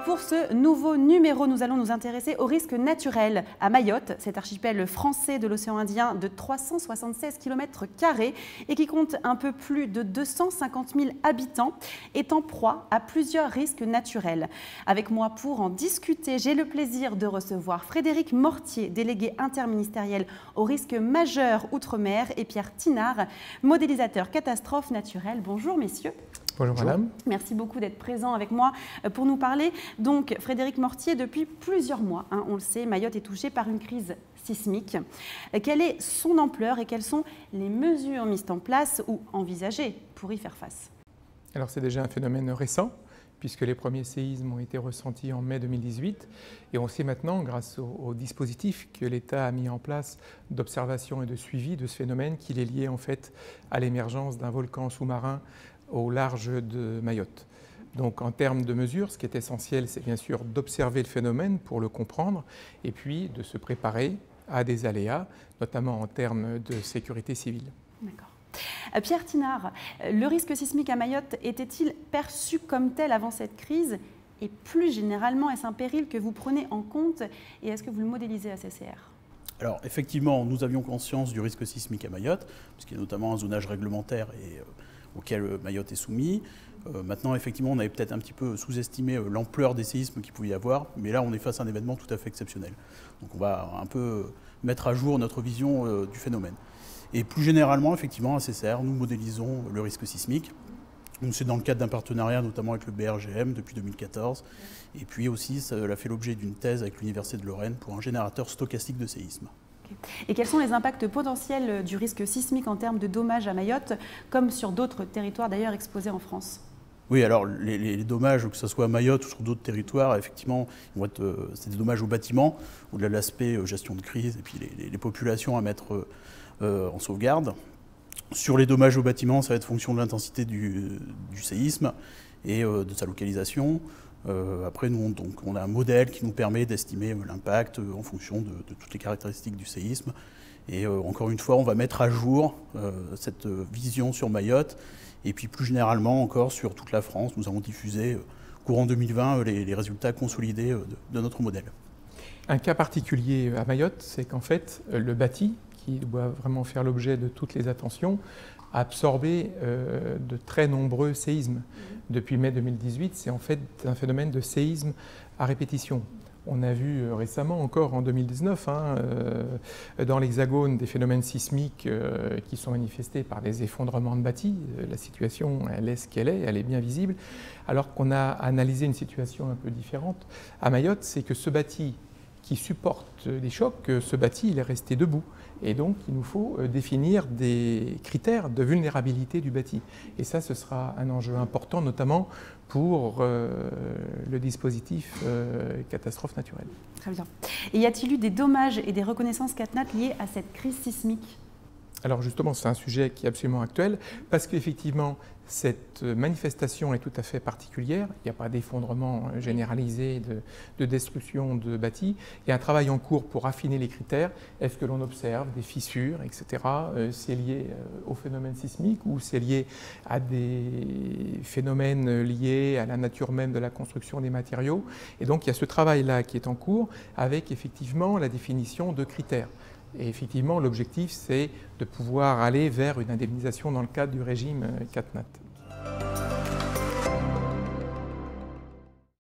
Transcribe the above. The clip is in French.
Pour ce nouveau numéro, nous allons nous intéresser aux risques naturels à Mayotte, cet archipel français de l'océan Indien de 376 km² et qui compte un peu plus de 250 000 habitants, est en proie à plusieurs risques naturels. Avec moi pour en discuter, j'ai le plaisir de recevoir Frédéric Mortier, délégué interministériel aux risques majeurs outre-mer, et Pierre Thinard, modélisateur catastrophes naturelles. Bonjour messieurs. Bonjour madame. Merci beaucoup d'être présent avec moi pour nous parler. Donc Frédéric Mortier, depuis plusieurs mois, on le sait, Mayotte est touchée par une crise sismique. Quelle est son ampleur et quelles sont les mesures mises en place ou envisagées pour y faire face? Alors c'est déjà un phénomène récent, puisque les premiers séismes ont été ressentis en mai 2018. Et on sait maintenant, grâce au dispositif que l'État a mis en place d'observation et de suivi de ce phénomène, qu'il est lié en fait à l'émergence d'un volcan sous-marin au large de Mayotte. Donc en termes de mesures, ce qui est essentiel, c'est bien sûr d'observer le phénomène pour le comprendre et puis de se préparer à des aléas, notamment en termes de sécurité civile. D'accord. Pierre Thinard, le risque sismique à Mayotte était-il perçu comme tel avant cette crise? Et plus généralement, est-ce un péril que vous prenez en compte et est-ce que vous le modélisez à CCR? Alors effectivement, nous avions conscience du risque sismique à Mayotte, puisqu'il y a notamment un zonage réglementaire auquel Mayotte est soumis. Maintenant, effectivement, on avait peut-être un petit peu sous-estimé l'ampleur des séismes qu'il pouvait y avoir, mais là, on est face à un événement tout à fait exceptionnel. Donc on va un peu mettre à jour notre vision du phénomène. Et plus généralement, effectivement, à CCR, nous modélisons le risque sismique. C'est dans le cadre d'un partenariat, notamment avec le BRGM depuis 2014. Et puis aussi, ça a fait l'objet d'une thèse avec l'Université de Lorraine pour un générateur stochastique de séisme. Et quels sont les impacts potentiels du risque sismique en termes de dommages à Mayotte, comme sur d'autres territoires d'ailleurs exposés en France? Oui, alors les dommages, que ce soit à Mayotte ou sur d'autres territoires, effectivement, c'est des dommages aux bâtiments, au-delà de l'aspect gestion de crise et puis les populations à mettre en sauvegarde. Sur les dommages aux bâtiments, ça va être fonction de l'intensité du séisme et de sa localisation. Après, nous, on a un modèle qui nous permet d'estimer l'impact en fonction de toutes les caractéristiques du séisme. Et encore une fois, on va mettre à jour cette vision sur Mayotte. Et puis plus généralement encore sur toute la France, nous avons diffusé courant 2020 les résultats consolidés de notre modèle. Un cas particulier à Mayotte, c'est qu'en fait, le bâti, qui doit vraiment faire l'objet de toutes les attentions, a absorbé de très nombreux séismes. Depuis mai 2018, c'est en fait un phénomène de séisme à répétition. On a vu récemment, encore en 2019, dans l'Hexagone, des phénomènes sismiques qui sont manifestés par des effondrements de bâtis. La situation, elle est ce qu'elle est, elle est bien visible. Alors qu'on a analysé une situation un peu différente à Mayotte, c'est que ce bâti qui supporte des chocs, ce bâti, il est resté debout. Et donc, il nous faut définir des critères de vulnérabilité du bâti. Et ça, ce sera un enjeu important, notamment pour le dispositif catastrophe naturelle. Très bien. Et y a-t-il eu des dommages et des reconnaissances CatNat liés à cette crise sismique? Alors justement, c'est un sujet qui est absolument actuel, parce qu'effectivement, cette manifestation est tout à fait particulière. Il n'y a pas d'effondrement généralisé, de destruction de bâtis. Il y a un travail en cours pour affiner les critères. Est-ce que l'on observe des fissures, etc. C'est lié au phénomène sismique ou c'est lié à des phénomènes liés à la nature même de la construction des matériaux. Et donc, il y a ce travail-là qui est en cours avec effectivement la définition de critères. Et effectivement, l'objectif, c'est de pouvoir aller vers une indemnisation dans le cadre du régime CatNat.